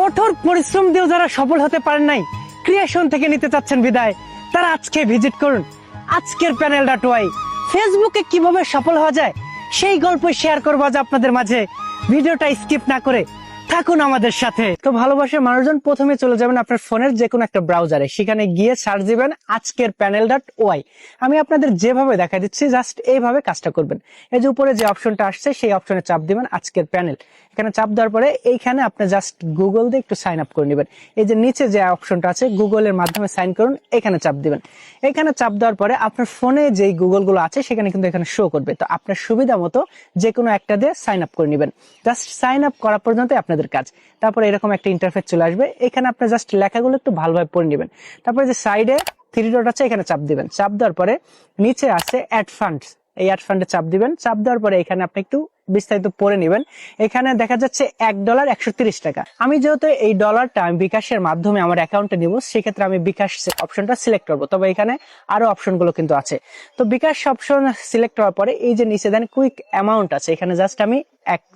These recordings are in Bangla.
কঠোর পরিশ্রম দিয়েও যারা সফল হতে পারেন নাই, ক্রিয়েশন থেকে নিতে চাচ্ছেন বিদায়, তারা আজকে ভিজিট করুন আজকের প্যানেল.ওয়াই। ফেসবুকে কিভাবে সফল হওয়া যায় সেই গল্প শেয়ার করবো আজ আপনাদের মাঝে। ভিডিওটা স্কিপ না করে থাকুন আমাদের সাথে। তো ভালোবাসার মানুষজন প্রথমে চলে যাবেন আপনার ফোনের যে কোনো একটা ব্রাউজারে, সেখানে গিয়ে সার্চ দিবেন আজকের প্যানেল.ওয়াই। আমি আপনাদের যেভাবে দেখা দিচ্ছি জাস্ট এইভাবে কাজটা করবেন। এই যে উপরে যে অপশনটা আসছে সেই অপশনে চাপ দিবেন আজকের প্যানেল। এখানে চাপ দেওয়ার পরে এইখানে আপনি জাস্ট গুগল দিয়ে একটু সাইন আপ করে নেবেন। এই যে নিচে যে অপশনটা আছে গুগলের মাধ্যমে সাইন করুন, এখানে চাপ দিবেন। এখানে চাপ দেওয়ার পরে আপনার ফোনে যেই গুগল গুলো আছে সেখানে কিন্তু এখানে শো করবে। তো আপনার সুবিধা মতো যে কোনো একটা দিয়ে সাইন আপ করে নেবেন। জাস্ট সাইন আপ করা পর্যন্ত আপনাদের কাজ। তারপরে এরকম একটা ইন্টারফেস চলে আসবে। এখানে আপনি জাস্ট লেখাগুলো একটু ভালোভাবে পড়ে নেবেন। তারপরে যে সাইডে 3 ডট আছে এখানে চাপ দিবেন। চাপ দেওয়ার পরে নিচে আছে অ্যাড ফান্ডস, এই অ্যাড ফান্ডে চাপ দিবেন। চাপ দেওয়ার পরে এখানে আপনি একটু বিস্তারিত পড়ে নেবেন। এখানে দেখা যাচ্ছে $1 130 আমি যেহেতু এই ডলারটা আমি বিকাশের মাধ্যমে আমার অ্যাকাউন্টে নিব, সেক্ষেত্রে আমি বিকাশ অপশনটা সিলেক্ট করবো। তবে এখানে আরো অপশন গুলো কিন্তু আছে। তো বিকাশ অপশন সিলেক্ট করার পরে এই যে নিচে দেন কুইক অ্যামাউন্ট আছে, এখানে জাস্ট আমি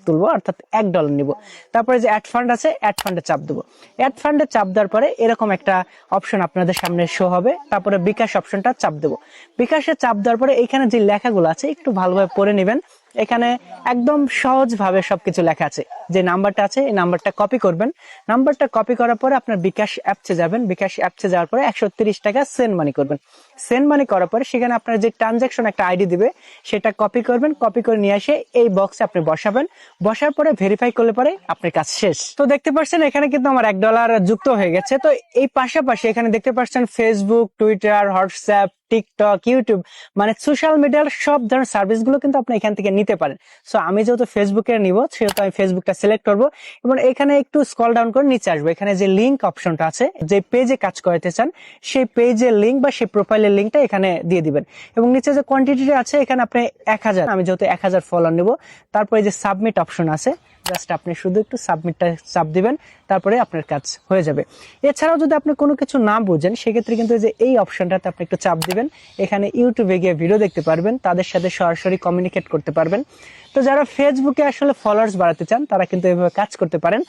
তুলবো, অর্থাৎ $1 নিব। তারপরে যে অ্যাড ফান্ড আছে অ্যাড ফান্ডে চাপ দেবো। অ্যাড ফান্ডে চাপ দেওয়ার পরে এরকম একটা অপশন আপনাদের সামনে শো হবে। তারপরে বিকাশ অপশনটা চাপ দেবো। বিকাশে চাপ দেওয়ার পরে এখানে যে লেখাগুলো আছে একটু ভালোভাবে পড়ে নেবেন। এখানে একদম সহজ ভাবে সবকিছু লেখা আছে। যে নাম্বারটা আছে এই নাম্বারটা কপি করবেন। নাম্বারটা কপি করার পরে আপনার বিকাশ অ্যাপসে যাবেন। বিকাশ অ্যাপসে যাওয়ার পরে $130 সেন্ড মানি করবেন। সেন্ড মানি করার পরে সেখানে আপনার যে ট্রানজাকশন একটা আইডি দিবে সেটা কপি করবেন। কপি করে নিয়ে এসে এই বক্সে আপনি বসাবেন। বসার পরে ভেরিফাই করলে পরে আপনার কাজ শেষ। তো দেখতে পাচ্ছেন এখানে কিন্তু আমার $1 যুক্ত হয়ে গেছে। তো এই পাশাপাশি এখানে দেখতে পাচ্ছেন Facebook, Twitter, WhatsApp, TikTok, YouTube মানে সোশ্যাল মিডিয়ার সব ধরনের সার্ভিস গুলো কিন্তু আপনি এখান থেকে নিতে পারেন। সো আমি যেহেতু ফেসবুকে নিব সেহেতু আমি ফেসবুকটা সিলেক্ট করব এবং এখানে একটু স্ক্রল ডাউন করে নিচে আসবো। এখানে যে লিংক অপশনটা আছে, যে পেজে কাজ করাতে চান সেই পেজের লিংক বা সেই প্রোফাইলের লিংকটা এখানে দিয়ে দিবেন। এবং নিচে যে কোয়ান্টিটিটা আছে এখানে আপনি 1000, আমি যেহেতু 1000 ফলোয়ার নেব। তারপরে যে সাবমিট অপশন আছে জাস্ট আপনি শুধু একটু সাবমিটটা চাপ দিবেন, তারপরে আপনার কাজ হয়ে যাবে। এছাড়াও যদি আপনি কোনো কিছু না বুঝেন সেক্ষেত্রে কিন্তু যে এই অপশনটাতে আপনি একটু চাপ দিবেন। এখানে ইউটিউবে গিয়ে ভিডিও দেখতে পারবেন, তাদের সাথে সরাসরি কমিউনিকেট করতে পারবেন। তো যারা ফেসবুকে আসলে ফলোয়ার্স বাড়াতে চান তারা কিন্তু এভাবে কাজ করতে পারেন।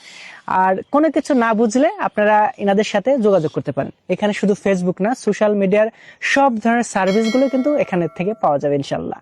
আর কোনো কিছু না বুঝলে আপনারা এনাদের সাথে যোগাযোগ করতে পারেন। এখানে শুধু ফেসবুক না, সোশ্যাল মিডিয়ার সব ধরনের সার্ভিসগুলো কিন্তু এখানে থেকে পাওয়া যাবে ইনশাল্লাহ।